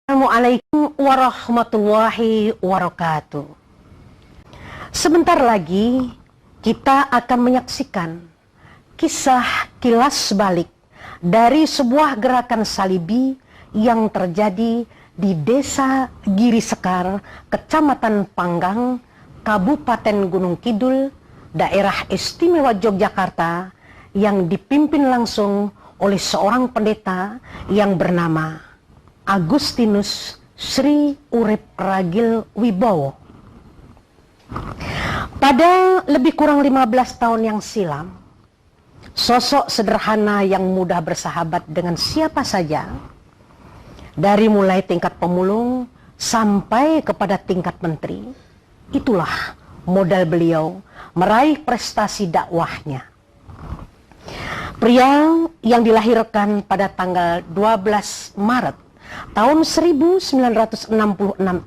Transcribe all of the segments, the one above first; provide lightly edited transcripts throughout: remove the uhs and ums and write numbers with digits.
Assalamualaikum warahmatullahi wabarakatuh. Sebentar lagi kita akan menyaksikan kisah kilas balik dari sebuah gerakan salibi yang terjadi di Desa Giri Sekar, Kecamatan Panggang, Kabupaten Gunung Kidul, Daerah Istimewa Yogyakarta, yang dipimpin langsung oleh seorang pendeta yang bernama Agustinus Sri Urip Ragil Wibowo. Pada lebih kurang 15 tahun yang silam, sosok sederhana yang mudah bersahabat dengan siapa saja, dari mulai tingkat pemulung sampai kepada tingkat menteri, itulah modal beliau meraih prestasi dakwahnya. Pria yang dilahirkan pada tanggal 12 Maret tahun 1966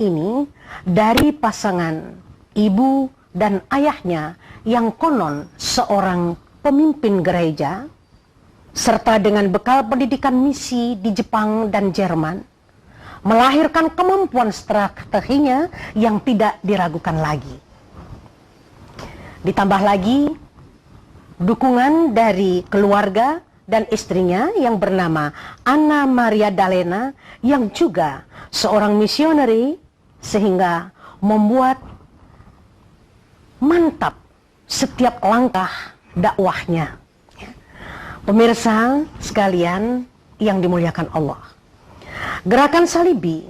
ini dari pasangan ibu dan ayahnya yang konon seorang pemimpin gereja, serta dengan bekal pendidikan misi di Jepang dan Jerman, melahirkan kemampuan strateginya yang tidak diragukan lagi. Ditambah lagi dukungan dari keluarga dan istrinya yang bernama Anna Maria Dalena, yang juga seorang misioneri, sehingga membuat mantap setiap langkah dakwahnya. Pemirsa sekalian yang dimuliakan Allah, gerakan salibi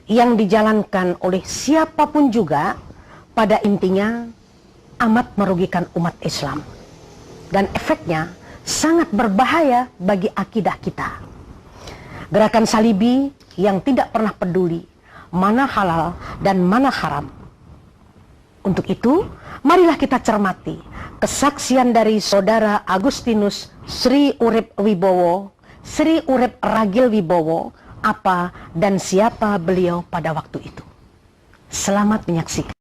yang dijalankan oleh siapapun juga pada intinya amat merugikan umat Islam, dan efeknya sangat berbahaya bagi akidah kita. Gerakan salibi yang tidak pernah peduli mana halal dan mana haram. Untuk itu, marilah kita cermati kesaksian dari saudara Agustinus Sri Urip Wibowo, Sri Urip Ragil Wibowo, apa dan siapa beliau pada waktu itu. Selamat menyaksikan.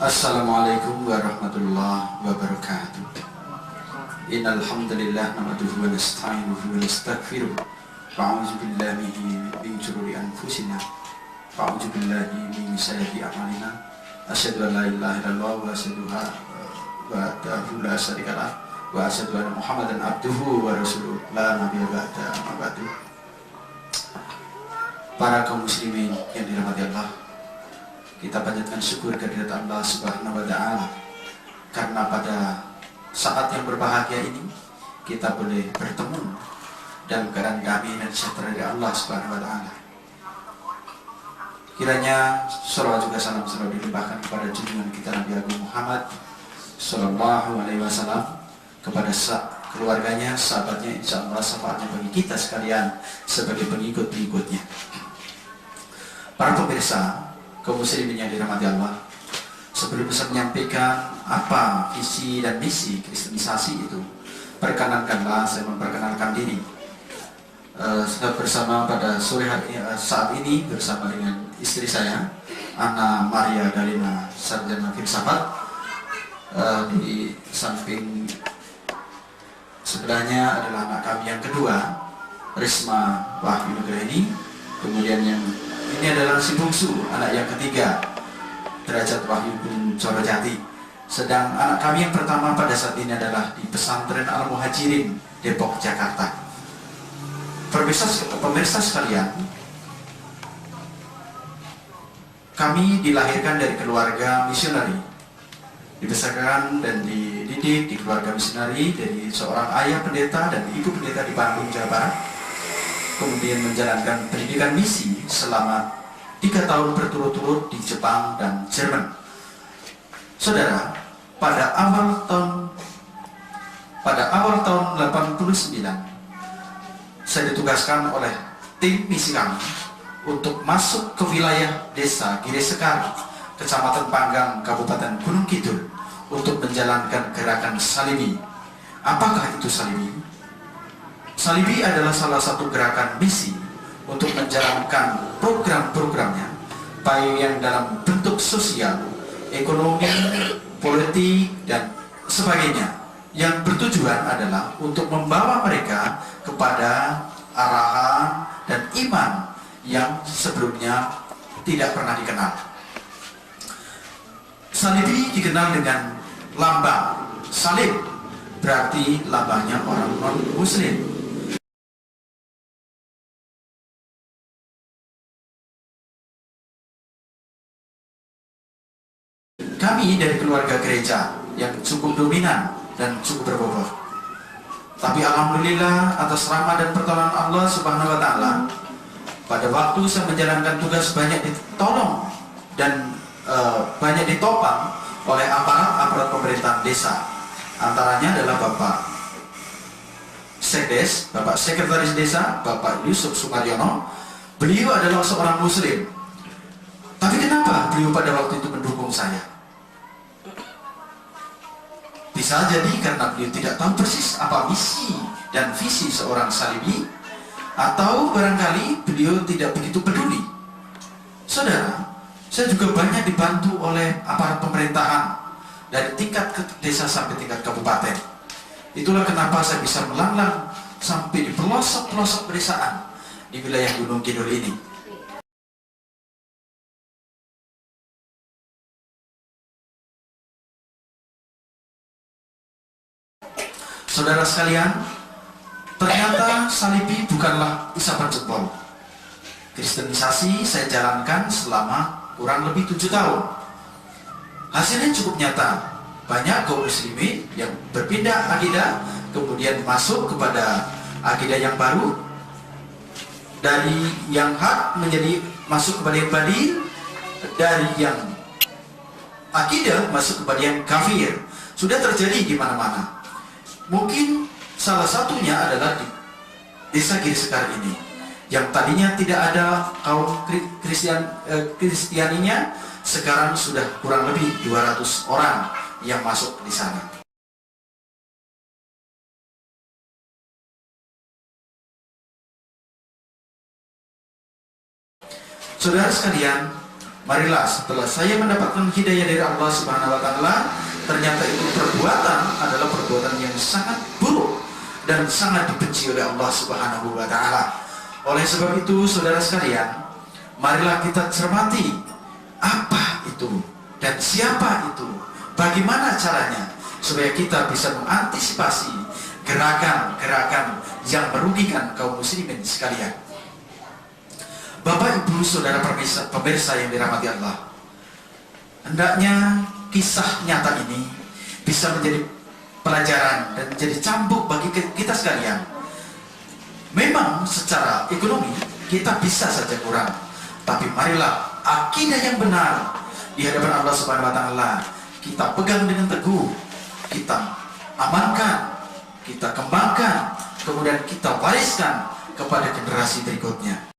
Assalamualaikum warahmatullahi wabarakatuh. Innal hamdalillah nahmaduhu wa nasta'inuhu wa nastaghfiruh. A'udzu billahi min shururi anfusina wa a'udzu billahi min sayyiati a'malina. Asyhadu an la ilaha illallah wa asyhadu anna la syarika lah wa asyhadu anna Muhammadan abduhu wa rasuluh la nabiyya ba'da amma ba'du. Para kaum muslimin yang dirahmati Allah, kita panjatkan syukur kehadirat Allah Subhanahu wa Ta'ala karena pada saat yang berbahagia ini kita boleh bertemu dalam keadaan damai dan sejahtera dari Allah Subhanahu wa Ta'ala. Kiranya salawat juga salam selalu dilimpahkan kepada junjungan kita Nabi Agung Muhammad Sallallahu Alaihi Wasallam, kepada keluarganya, sahabatnya, insya Allah syafaatnya bagi kita sekalian sebagai pengikut-pengikutnya. Para pemirsa, kaum muslimin yang dirahmati Allah, sebelum saya menyampaikan apa visi dan misi kristenisasi itu, perkenankanlah saya memperkenalkan diri. Saya bersama pada sore hari saat ini bersama dengan istri saya, Ana Maria Dalina Sarjana Filsafat. Di samping sebelahnya adalah anak kami yang kedua, Risma Wahyu Nugraini. Kemudian yang ini adalah si bungsu, anak yang ketiga, Derajat Wahyu bin Corojati. Sedang anak kami yang pertama pada saat ini adalah di Pesantren Al-Muhajirin, Depok, Jakarta. Pemirsa sekalian, kami dilahirkan dari keluarga misionari, dibesarkan dan dididik di keluarga misionari dari seorang ayah pendeta dan ibu pendeta di Bandung, Jawa Barat. Kemudian menjalankan pendidikan misi selama 3 tahun berturut-turut di Jepang dan Jerman. Saudara, pada awal tahun 89 saya ditugaskan oleh tim misi kami untuk masuk ke wilayah desa Gire Sekar, Kecamatan Panggang, Kabupaten Gunung Kidul, untuk menjalankan gerakan Salibi. Apakah itu Salibi? Salibi adalah salah satu gerakan misi untuk menjalankan program-programnya, baik yang dalam bentuk sosial, ekonomi, politik, dan sebagainya, yang bertujuan adalah untuk membawa mereka kepada arahan dan iman yang sebelumnya tidak pernah dikenal. Salibi dikenal dengan lambang salib, berarti lambangnya orang non-muslim. Kami dari keluarga gereja yang cukup dominan dan cukup berbobot. Tapi alhamdulillah atas rahmat dan pertolongan Allah Subhanahu wa Ta'ala, pada waktu saya menjalankan tugas banyak ditolong dan banyak ditopang oleh aparat pemerintahan desa. Antaranya adalah Bapak Sekdes, Bapak Sekretaris Desa, Bapak Yusuf Sumaryono. Beliau adalah seorang muslim. Tapi kenapa beliau pada waktu itu mendukung saya? Bisa jadi karena beliau tidak tahu persis apa misi dan visi seorang Salibi, atau barangkali beliau tidak begitu peduli. Saudara, saya juga banyak dibantu oleh aparat pemerintahan dari tingkat desa sampai tingkat kabupaten. Itulah kenapa saya bisa melanglang sampai di pelosok-pelosok pedesaan di wilayah Gunung Kidul ini. Saudara sekalian, ternyata Salibi bukanlah isapan jempol. Kristenisasi saya jalankan selama kurang lebih 7 tahun. Hasilnya cukup nyata. Banyak kaum muslimin yang berpindah akidah, kemudian masuk kepada akidah yang baru, dari yang hak menjadi masuk kepada yang badil, dari yang akidah masuk kepada yang kafir. sudah terjadi di mana-mana. Mungkin salah satunya adalah di desa Giri Sekar ini, yang tadinya tidak ada kaum Kristianinya, sekarang sudah kurang lebih 200 orang yang masuk di sana. Saudara sekalian, marilah setelah saya mendapatkan hidayah dari Allah Subhanahu wa taala, ternyata itu perbuatan adalah perbuatan yang sangat buruk dan sangat dibenci oleh Allah Subhanahu wa taala. Oleh sebab itu, saudara sekalian, marilah kita cermati apa itu dan siapa itu, bagaimana caranya supaya kita bisa mengantisipasi gerakan-gerakan yang merugikan kaum muslimin sekalian. Bapak, Ibu, saudara pemirsa yang dirahmati Allah, hendaknya kisah nyata ini bisa menjadi pelajaran dan menjadi cambuk bagi kita sekalian. Memang secara ekonomi kita bisa saja kurang, tapi marilah akidah yang benar di hadapan Allah Subhanahu wa taala kita pegang dengan teguh, kita amankan, kita kembangkan, kemudian kita wariskan kepada generasi berikutnya.